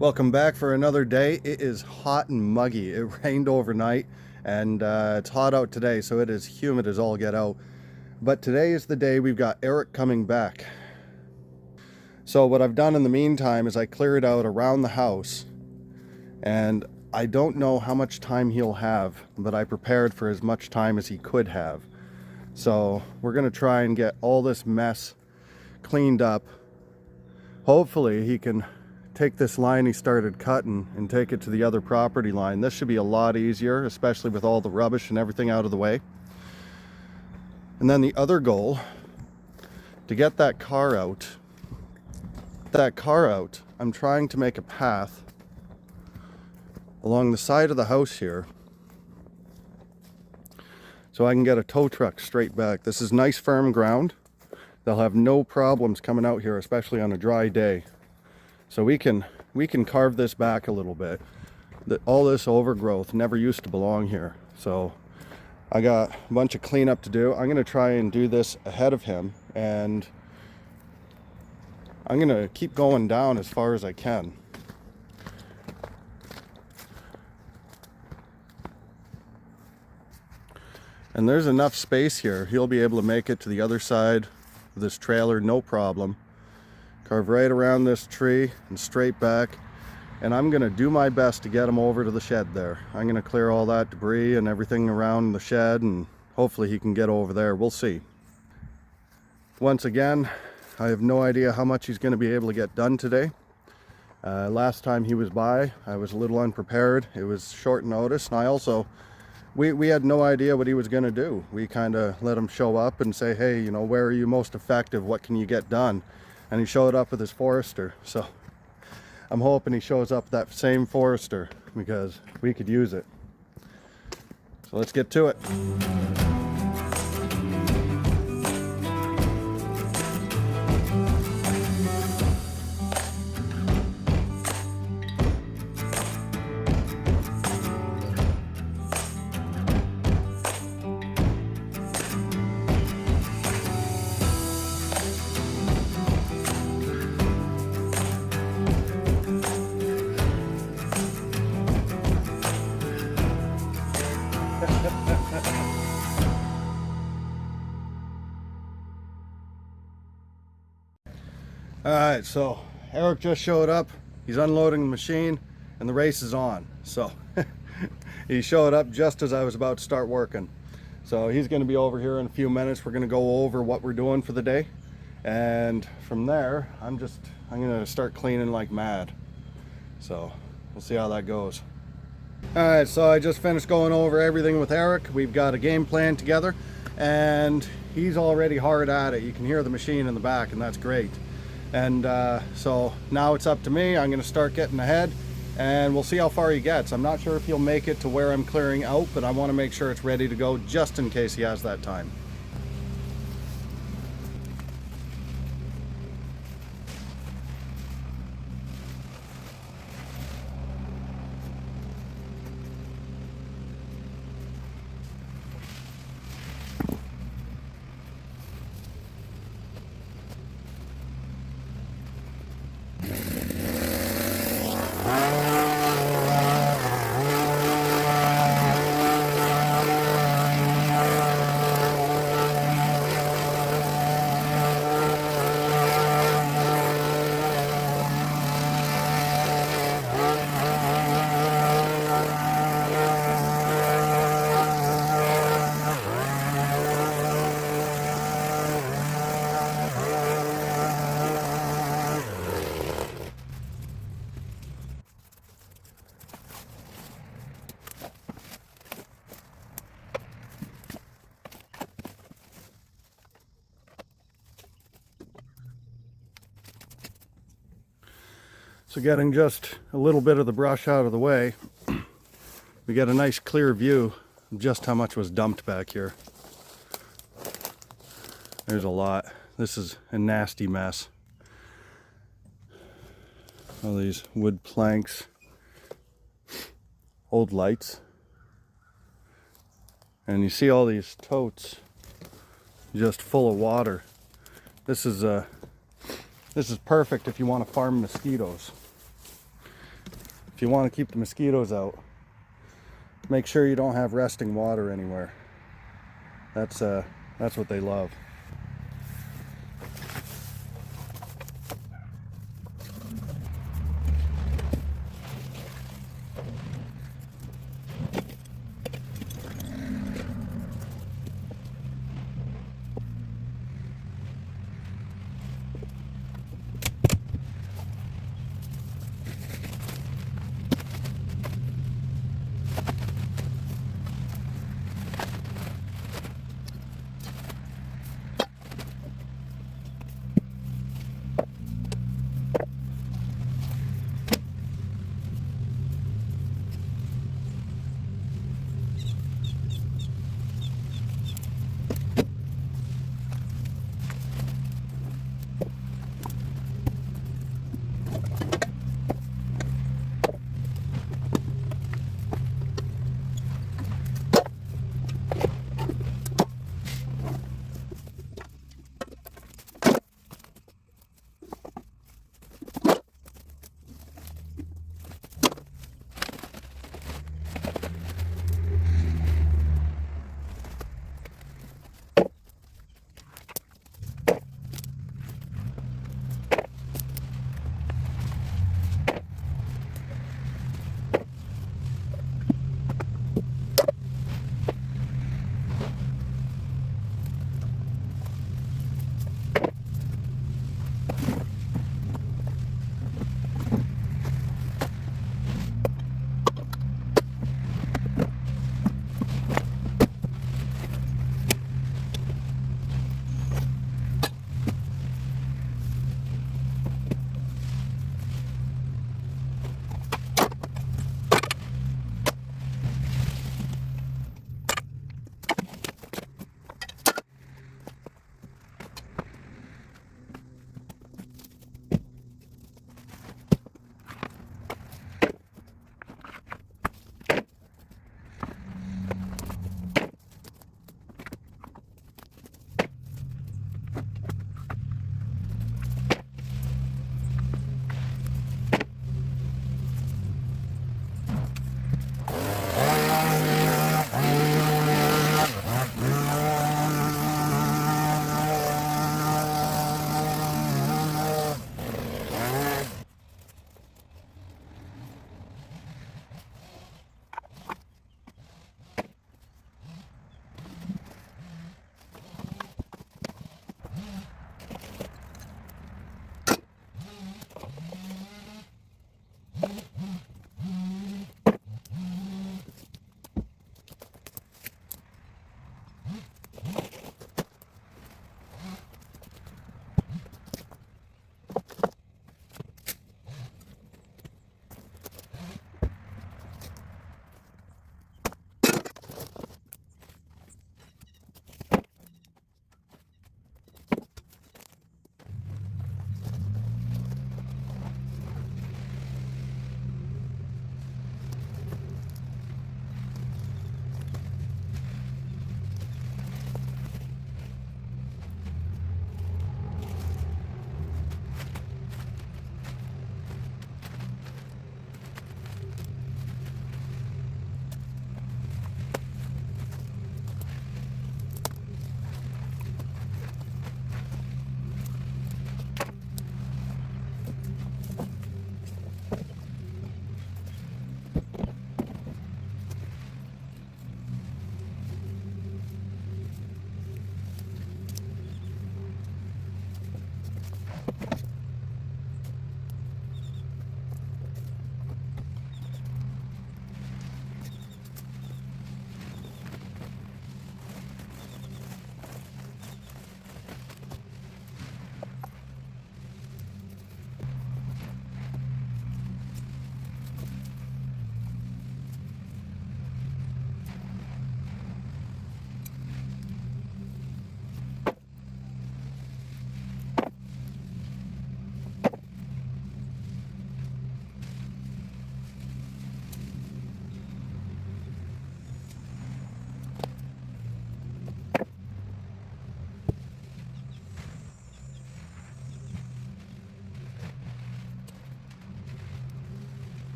Welcome back for another day. It is hot and muggy. It rained overnight and it's hot out today, so it is humid as all get out. But today is the day we've got Erik coming back. So what I've done in the meantime is I cleared out around the house, and I don't know how much time he'll have, but I prepared for as much time as he could have. So we're gonna try and get all this mess cleaned up. Hopefully he can take this line he started cutting and take it to the other property line. This should be a lot easier, especially with all the rubbish and everything out of the way. And then the other goal, to get that car out, I'm trying to make a path along the side of the house here so I can get a tow truck straight back. This is nice firm ground. They'll have no problems coming out here, especially on a dry day. So we can carve this back a little bit. All this overgrowth never used to belong here. So I got a bunch of cleanup to do. I'm gonna try and do this ahead of him, and I'm gonna keep going down as far as I can. And there's enough space here. He'll be able to make it to the other side of this trailer, no problem. Carve right around this tree and straight back. And I'm gonna do my best to get him over to the shed there. I'm gonna clear all that debris and everything around the shed, and hopefully he can get over there. We'll see. Once again, I have no idea how much he's gonna be able to get done today. Last time he was by, I was a little unprepared. It was short notice, and I also, we had no idea what he was gonna do. We kind of let him show up and say, hey, you know, where are you most effective? What can you get done? And he showed up with his Forester. So I'm hoping he shows up with that same Forester, because we could use it. So let's get to it. Alright, so Erik just showed up. He's unloading the machine and the race is on. So he showed up just as I was about to start working. So he's going to be over here in a few minutes. We're going to go over what we're doing for the day. And from there, I'm going to start cleaning like mad. So we'll see how that goes. Alright, so I just finished going over everything with Erik. We've got a game plan together, and he's already hard at it. You can hear the machine in the back, and that's great. And so now it's up to me. I'm going to start getting ahead, and we'll see how far he gets. I'm not sure if he'll make it to where I'm clearing out, but I want to make sure it's ready to go just in case he has that time. So getting just a little bit of the brush out of the way, we get a nice clear view of just how much was dumped back here. There's a lot. This is a nasty mess. All these wood planks, old lights, and you see all these totes just full of water. This is perfect if you want to farm mosquitoes. if you want to keep the mosquitoes out, make sure you don't have resting water anywhere. That's what they love.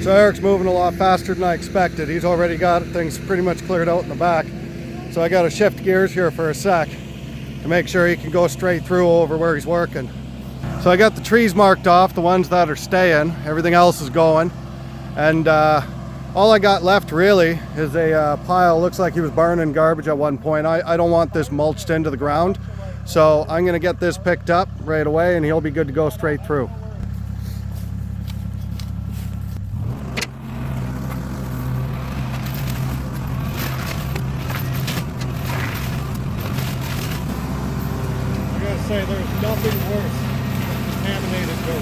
So Eric's moving a lot faster than I expected. He's already got things pretty much cleared out in the back. So I got to shift gears here for a sec to make sure he can go straight through over where he's working. So I got the trees marked off, the ones that are staying. Everything else is going. And all I got left really is a pile. Looks like he was burning garbage at one point. I don't want this mulched into the ground. So I'm gonna get this picked up right away and he'll be good to go straight through. I gotta say, there's nothing worse than contaminated dirt.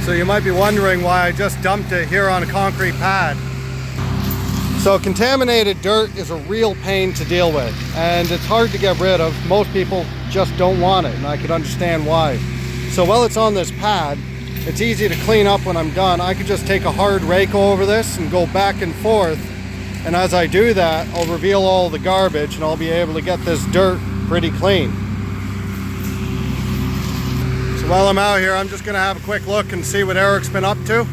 So you might be wondering why I just dumped it here on a concrete pad. So contaminated dirt is a real pain to deal with, and it's hard to get rid of. Most people just don't want it, and I could understand why. So while it's on this pad, it's easy to clean up when I'm done. I could just take a hard rake over this and go back and forth, and as I do that, I'll reveal all the garbage and I'll be able to get this dirt pretty clean. So while I'm out here, I'm just gonna have a quick look and see what Eric's been up to.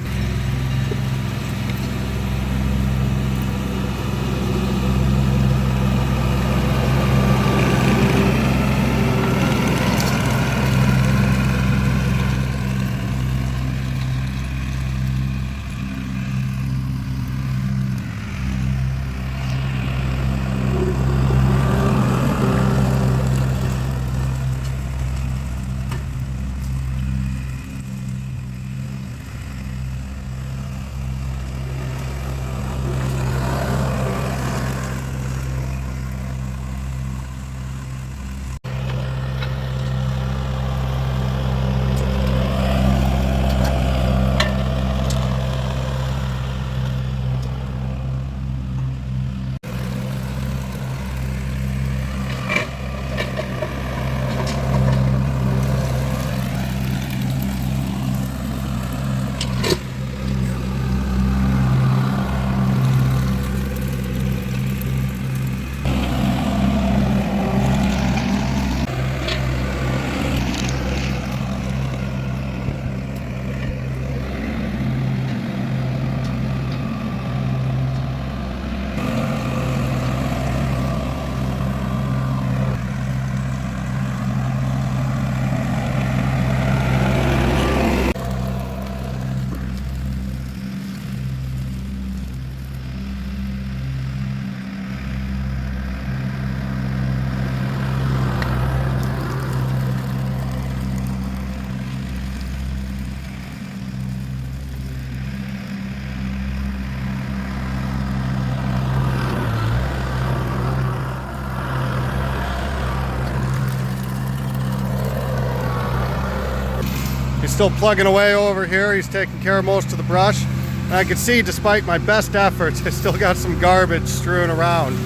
He's still plugging away over here. He's taking care of most of the brush. And I can see, despite my best efforts, I still got some garbage strewn around.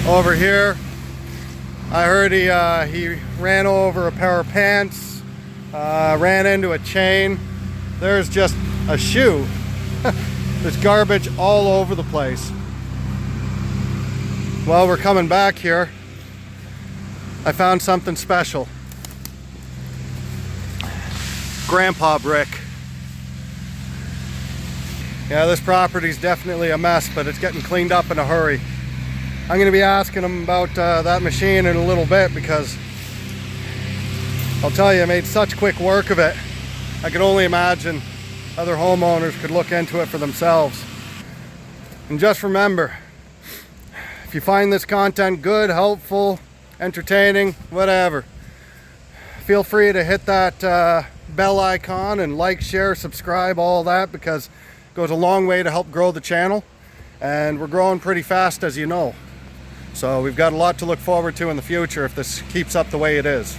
Over here, I heard he ran over a pair of pants, ran into a chain. There's just a shoe. There's garbage all over the place. While we're coming back here, I found something special. Grandpa brick. Yeah, this property's definitely a mess, but it's getting cleaned up in a hurry. I'm going to be asking him about that machine in a little bit, because I'll tell you, I made such quick work of it. I could only imagine other homeowners could look into it for themselves. And just remember, if you find this content good, helpful, entertaining, whatever, feel free to hit that bell icon and like, share, subscribe, all that, because it goes a long way to help grow the channel. And we're growing pretty fast, as you know. So we've got a lot to look forward to in the future if this keeps up the way it is.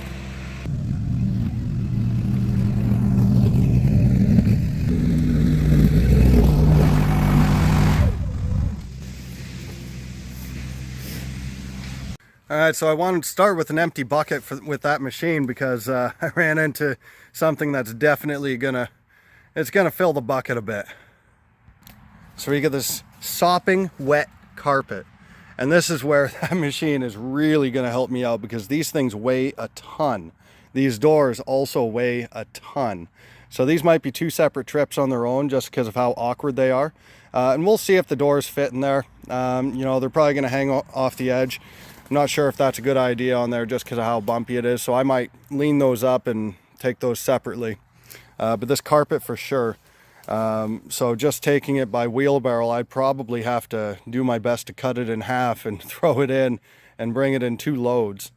Alright, so I wanted to start with an empty bucket with that machine, because I ran into something that's definitely gonna fill the bucket a bit. So we get this sopping wet carpet, and this is where that machine is really gonna help me out, because these things weigh a ton. These doors also weigh a ton. So these might be 2 separate trips on their own, just because of how awkward they are. And we'll see if the doors fit in there. You know, they're probably gonna hang off the edge. I'm not sure if that's a good idea on there, just because of how bumpy it is. So I might lean those up and take those separately. But this carpet for sure. So just taking it by wheelbarrow, I'd probably have to do my best to cut it in half and throw it in and bring it in 2 loads.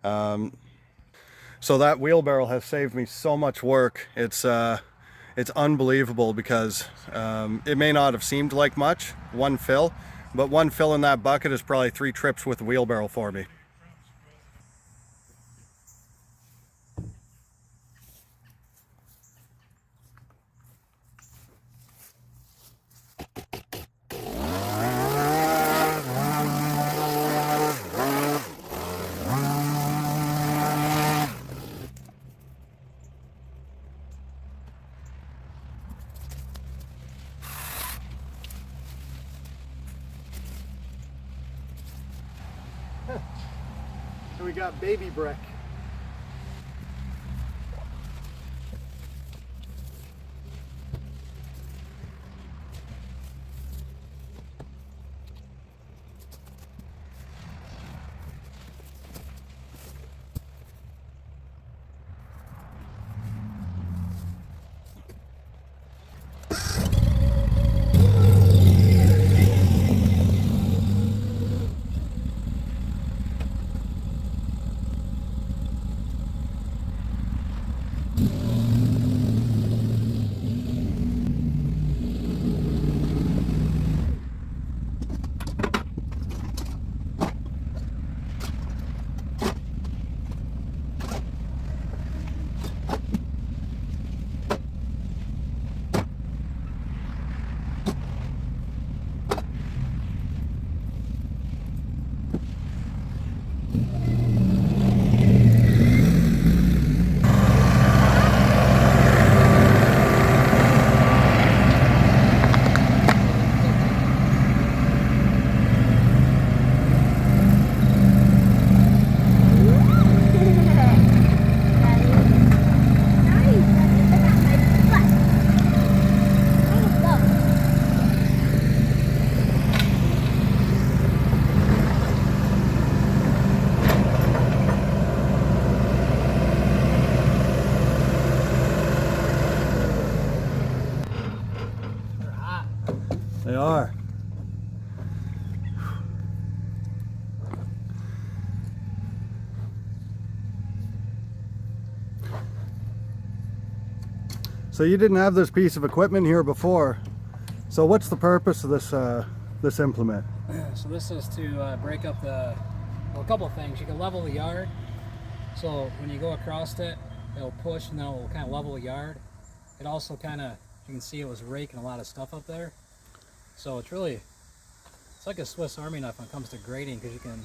So that wheelbarrow has saved me so much work. It's unbelievable, because it may not have seemed like much, 1 fill, but 1 fill in that bucket is probably 3 trips with the wheelbarrow for me. And we got baby brick. They are. So you didn't have this piece of equipment here before. So what's the purpose of this implement? So this is to break up a couple of things. You can level the yard. So when you go across it, it'll push and then it'll kind of level the yard. It also kind of, you can see it was raking a lot of stuff up there. So it's like a Swiss Army knife when it comes to grading, because you can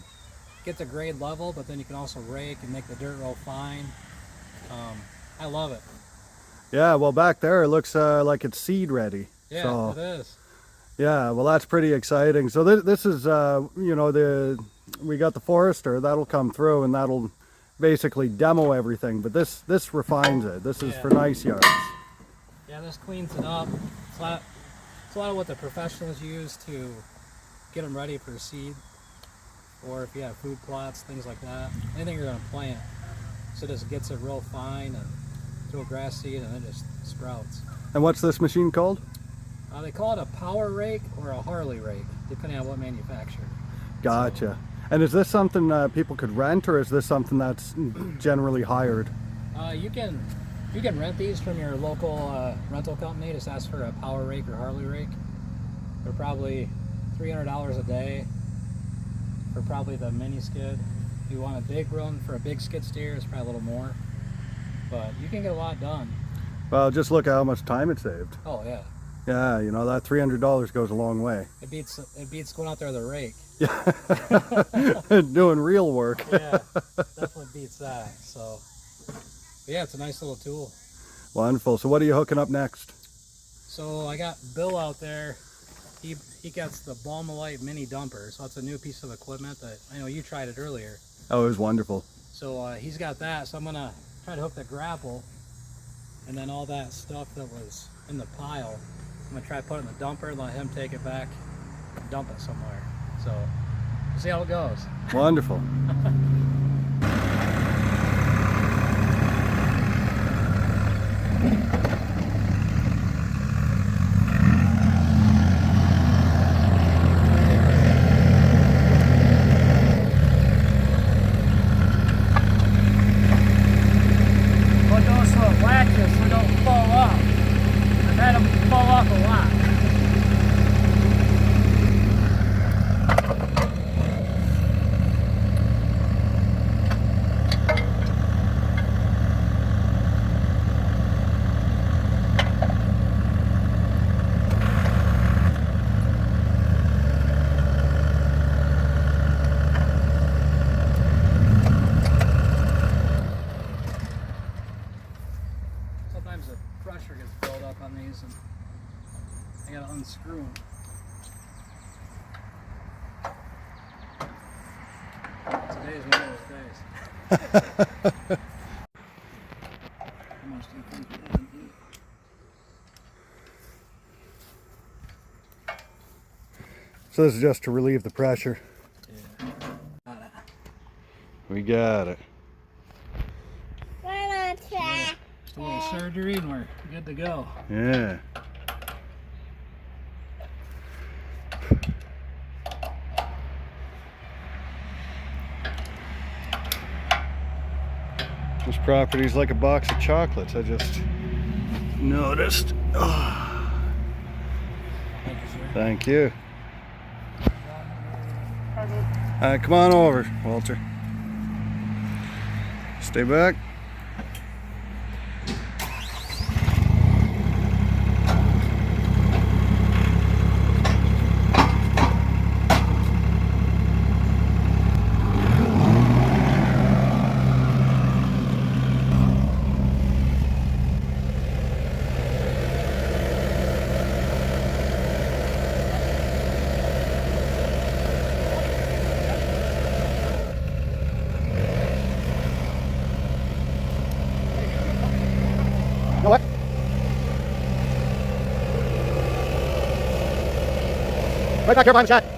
get the grade level, but then you can also rake and make the dirt roll fine. I love it. Yeah, well back there it looks like it's seed ready. Yeah, so, it is. Yeah, well that's pretty exciting. So this is, you know, we got the forester, that'll come through and that'll basically demo everything, but this refines it. This is for nice yards. Yeah, this cleans it up. It's a lot of what the professionals use to get them ready for seed. or if you have food plots, things like that, anything you're going to plant. So it just gets it real fine, and throw grass seed and it just sprouts. And what's this machine called? They call it a power rake or a Harley rake, depending on what manufacturer. Gotcha. And is this something people could rent, or is this something that's generally hired? You can rent these from your local rental company. Just ask for a power rake or Harley rake. They're probably $300 a day for probably the mini skid. If you want a big one for a big skid steer, it's probably a little more. But you can get a lot done. Well, just look at how much time it saved. Oh yeah. Yeah, you know, that $300 goes a long way. It beats going out there with a rake. Yeah. Doing real work. Yeah, definitely beats that. So, but yeah, it's a nice little tool. Wonderful. So what are you hooking up next? So I got Bill out there. He gets the Balmalite mini dumper. So it's a new piece of equipment that I know you tried it earlier. Oh, it was wonderful. So he's got that. So I'm gonna try to hook the grapple, and then all that stuff that was in the pile, I'm gonna try to put it in the dumper, let him take it back and dump it somewhere. So we'll see how it goes. Wonderful. Put those little latches so they don't fall off. I've had them fall off a lot. Sometimes the pressure gets built up on these and I gotta unscrew them. Today's one of those days. How much do you think it is? So this is just to relieve the pressure. Yeah. We got it. Just a little surgery and we're good to go. Yeah. This property's like a box of chocolates. I just noticed. Oh, Thank you, sir. thank you. Come on over, Walter. Stay back. You know what? Right back here behind the shed.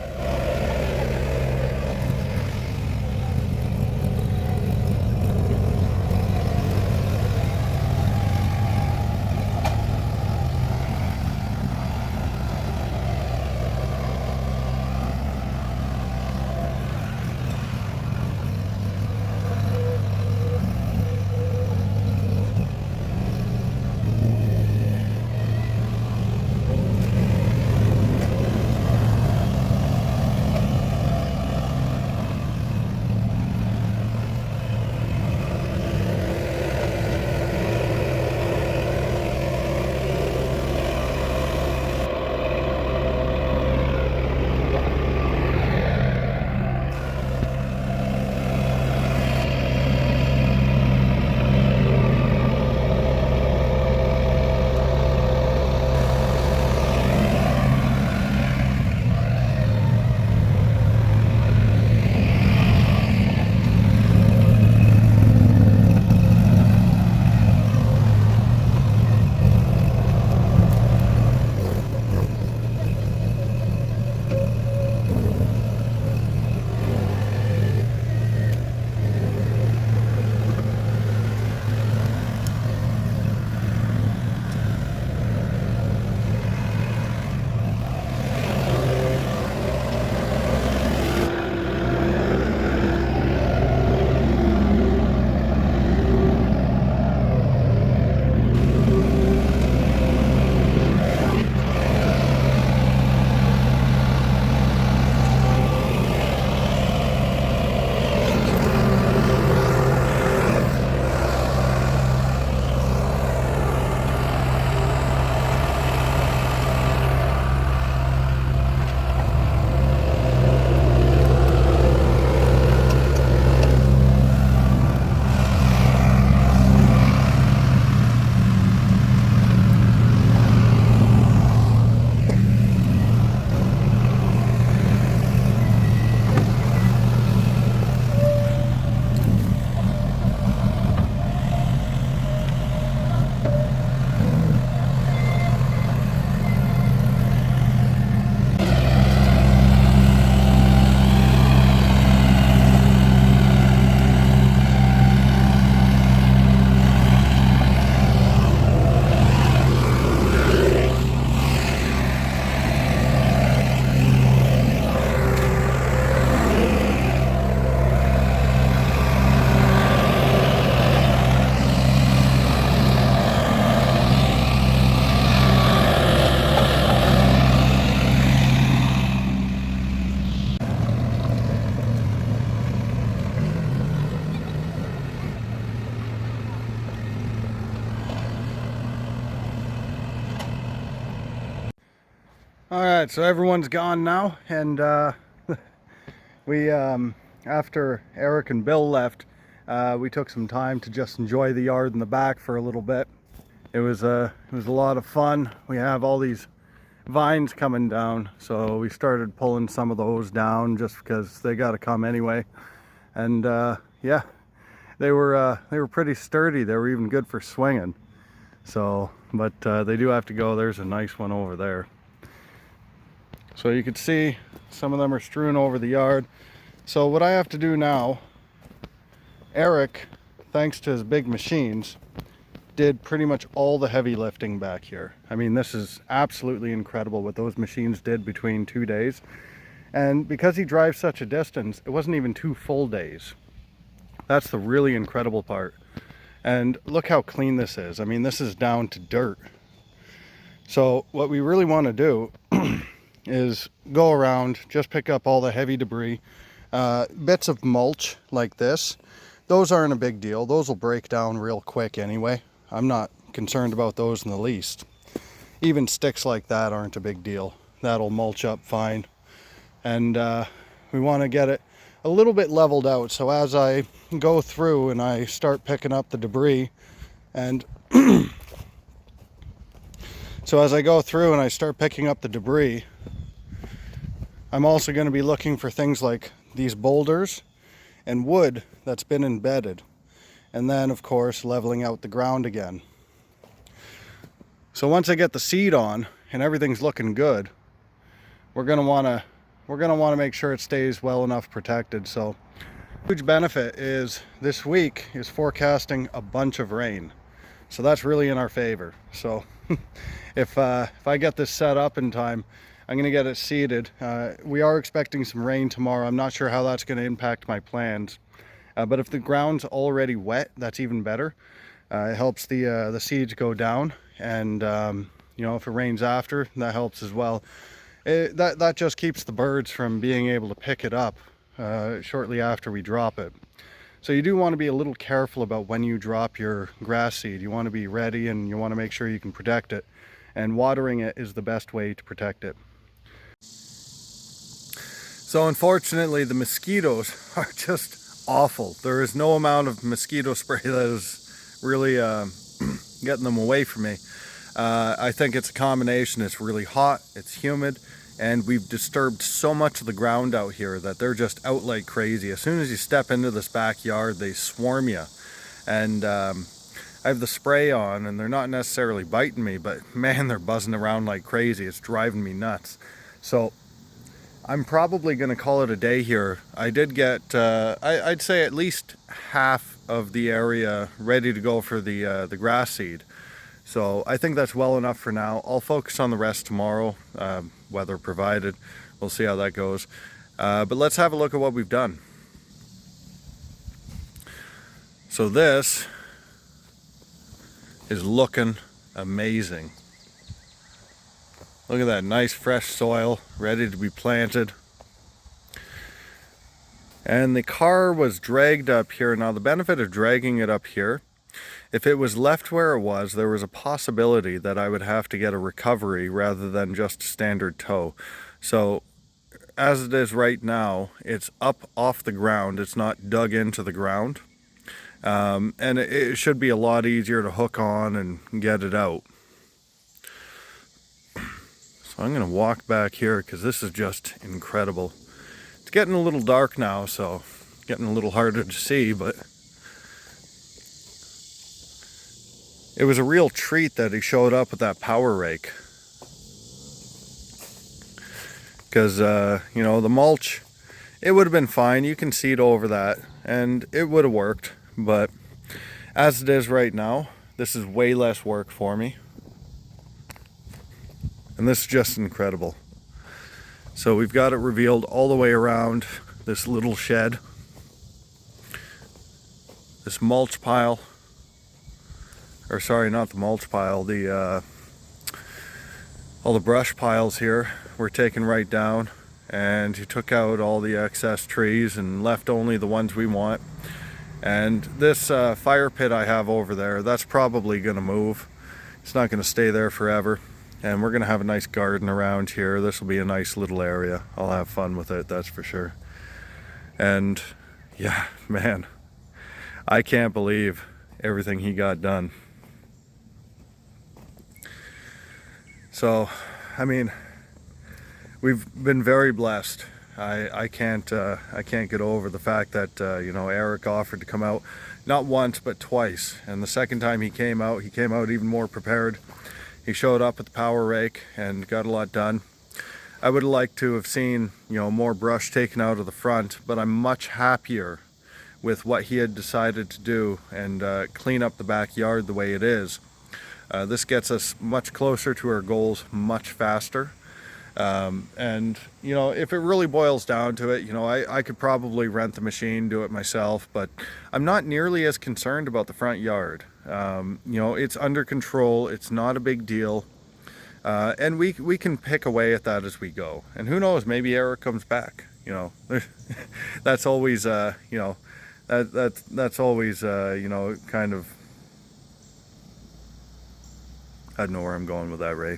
All right, so everyone's gone now, and we after Eric and Bill left, we took some time to just enjoy the yard in the back for a little bit. It was a lot of fun. We have all these vines coming down, so we started pulling some of those down just because they got to come anyway. And yeah, they were pretty sturdy. They were even good for swinging. So, but they do have to go. There's a nice one over there. So you can see some of them are strewn over the yard. So what I have to do now, Erik, thanks to his big machines, did pretty much all the heavy lifting back here. I mean, this is absolutely incredible what those machines did between 2 days. And because he drives such a distance, it wasn't even 2 full days. That's the really incredible part. And look how clean this is. I mean, this is down to dirt. So what we really want to do is go around, just pick up all the heavy debris, bits of mulch like this. Those aren't a big deal. Those will break down real quick anyway. I'm not concerned about those in the least. Even sticks like that aren't a big deal. That'll mulch up fine. And we want to get it a little bit leveled out. So as I go through and I start picking up the debris, and so as I go through and I start picking up the debris, I'm also going to be looking for things like these boulders and wood that's been embedded. And then, of course, leveling out the ground again. So once I get the seed on and everything's looking good, we're going to want to make sure it stays well enough protected. So huge benefit is this week is forecasting a bunch of rain. So that's really in our favor. So if I get this set up in time, I'm going to get it seeded. We are expecting some rain tomorrow. I'm not sure how that's going to impact my plans. But if the ground's already wet, that's even better. It helps the seeds go down. And, you know, if it rains after, that helps as well. That just keeps the birds from being able to pick it up shortly after we drop it. So you do want to be a little careful about when you drop your grass seed. You want to be ready and you want to make sure you can protect it. And watering it is the best way to protect it. So unfortunately, the mosquitoes are just awful. There is no amount of mosquito spray that is really getting them away from me. I think it's a combination. It's really hot, it's humid, and we've disturbed so much of the ground out here that they're just out like crazy. As soon as you step into this backyard, they swarm you. And I have the spray on and they're not necessarily biting me, but man, they're buzzing around like crazy. It's driving me nuts. So I'm probably going to call it a day here. I did get, I'd say at least half of the area ready to go for the grass seed. So I think that's well enough for now. I'll focus on the rest tomorrow, weather provided. We'll see how that goes. But let's have a look at what we've done. So this is looking amazing. Look at that nice fresh soil ready to be planted. And the car was dragged up here. Now the benefit of dragging it up here, if it was left where it was, there was a possibility that I would have to get a recovery rather than just a standard tow. So as it is right now, it's up off the ground. It's not dug into the ground. And it should be a lot easier to hook on and get it out. So I'm going to walk back here because this is just incredible. It's getting a little dark now, so getting a little harder to see, but it was a real treat that he showed up with that power rake. Because, you know, the mulch, it would have been fine. You can seed over that, and it would have worked. But as it is right now, this is way less work for me. And this is just incredible. So we've got it revealed all the way around this little shed. This mulch pile. Or sorry, not the mulch pile. All the brush piles here were taken right down. And he took out all the excess trees and left only the ones we want. And this fire pit I have over there, that's probably going to move. It's not going to stay there forever. and we're gonna have a nice garden around here. This will be a nice little area. I'll have fun with it, that's for sure. And yeah, man, I can't believe everything he got done. So, I mean, we've been very blessed. I can't get over the fact that you know, Erik offered to come out not once but twice, and the second time he came out even more prepared. He showed up with the power rake and got a lot done. I would have liked to have seen, you know, more brush taken out of the front, but I'm much happier with what he had decided to do and clean up the backyard the way it is. This gets us much closer to our goals much faster. And you know, if it really boils down to it, you know, I could probably rent the machine, do it myself, but I'm not nearly as concerned about the front yard. You know, it's under control, it's not a big deal, and we can pick away at that as we go. And who knows, maybe Erik comes back, you know. That's always you know, that's always you know, kind of, I don't know where I'm going with that, Ray.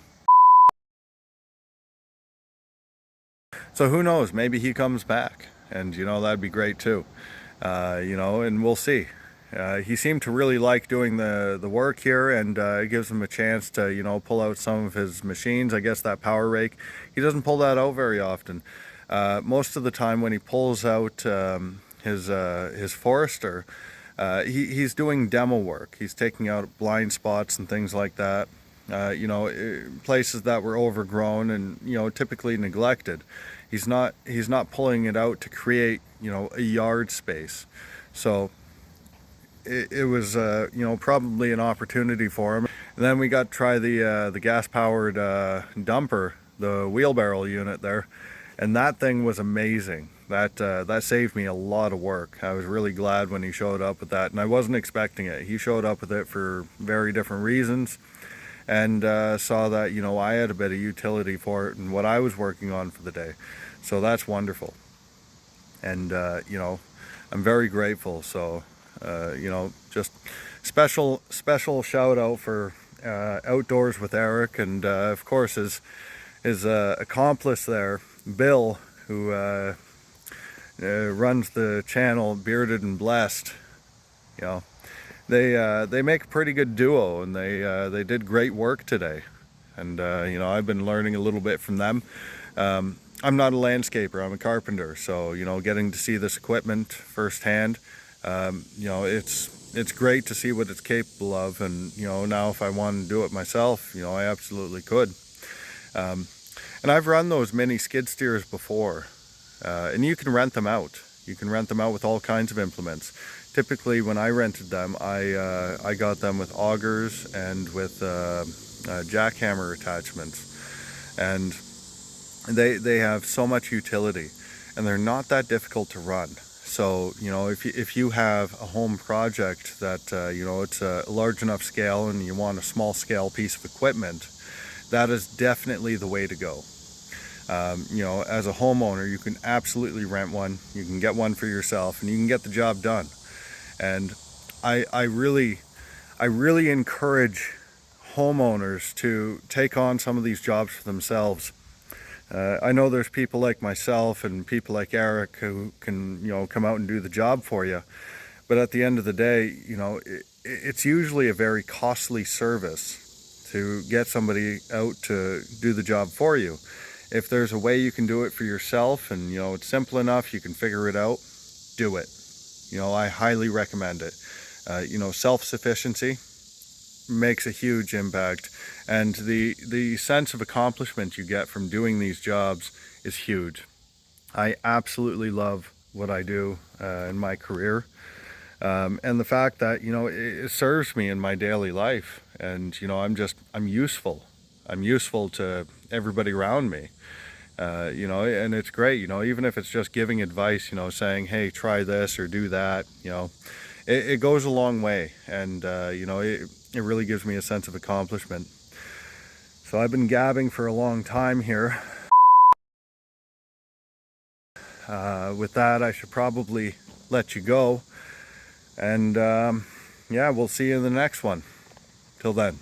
So who knows, maybe he comes back, and you know, that'd be great too. You know, and we'll see. He seemed to really like doing the work here, and it gives him a chance to, you know, pull out some of his machines. I guess that power rake, he doesn't pull that out very often. Most of the time when he pulls out his forester, he's doing demo work. He's taking out blind spots and things like that. You know, places that were overgrown and, you know, typically neglected. He's not pulling it out to create, you know, a yard space. So it was you know, probably an opportunity for him. And then we got to try the gas powered dumper, the wheelbarrow unit there, and that thing was amazing. That saved me a lot of work. I was really glad when he showed up with that, and I wasn't expecting it. He showed up with it for very different reasons, and saw that, you know, I had a bit of utility for it and what I was working on for the day. So that's wonderful. And you know, I'm very grateful. So you know, just special shout out for Outdoors with Erik, and of course his accomplice there, Bill, who runs the channel Bearded and Blessed. You know, they make a pretty good duo, and they did great work today. And you know, I've been learning a little bit from them. I'm not a landscaper, I'm a carpenter, so you know, getting to see this equipment firsthand, you know, it's great to see what it's capable of. And you know, now if I wanted to do it myself, you know, I absolutely could. And I've run those mini skid steers before, and you can rent them out. You can rent them out with all kinds of implements. Typically when I rented them, I got them with augers and with jackhammer attachments, and they have so much utility, and they're not that difficult to run. So you know, if you have a home project that you know, it's a large enough scale and you want a small scale piece of equipment, that is definitely the way to go. You know, as a homeowner, you can absolutely rent one, you can get one for yourself, and you can get the job done. And I really encourage homeowners to take on some of these jobs for themselves. I know there's people like myself and people like Erik who can, you know, come out and do the job for you, but at the end of the day, you know, it's usually a very costly service to get somebody out to do the job for you. If there's a way you can do it for yourself, and you know, it's simple enough, you can figure it out, do it. You know, I highly recommend it. You know, self-sufficiency makes a huge impact, and the sense of accomplishment you get from doing these jobs is huge. I absolutely love what I do in my career, and the fact that, you know, it serves me in my daily life, and you know, I'm useful to everybody around me. You know, and it's great, you know, even if it's just giving advice, you know, saying, hey, try this or do that, you know, it goes a long way, and you know, it really gives me a sense of accomplishment. So I've been gabbing for a long time here. With that, I should probably let you go, and yeah, we'll see you in the next one. Till then.